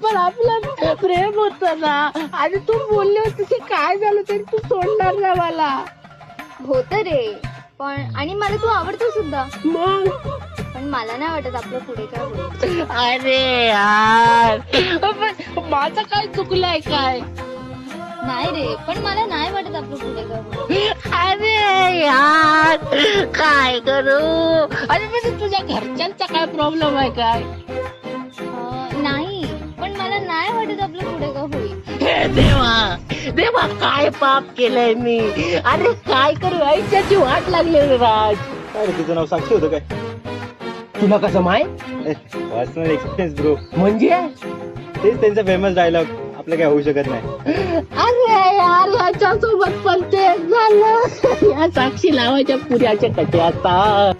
पण आपलं प्रेम होत ना, आणि तू बोलले होते की काय झालं तरी तू सोडणार नाही मला. होत रे, पण आणि मला तू आवडतो सुद्धा, मग पण मला नाही वाटत आपलं पुढे काय होईल. अरे यार, पण माझं काय चुकलंय काय? नाही रे, पण मला नाही वाटत आपलं पुढे काय होईल. अरे यार, काय करू? अरे म्हणजे तुझ्या घरच्यांचा काय प्रॉब्लेम आहे काय? नाही, पण मला नाही वाटत आपलं पुढे काय होईल. हे देवा, देवा काय पाप केलंय मी? अरे काय करू, आईच्याची वाट लागली रे राज. काय रे, तुझं नाव साक्षी होतं काय? तुला कसं माहित? Personal experience bro. म्हणजे तेच त्यांचा फेमस डायलॉग, आपलं काय होऊ शकत नाही. अरे यार, याच्या सोबत पण तेच झालं. या साक्षी लावायच्या पुऱ्याच्या कटी आता.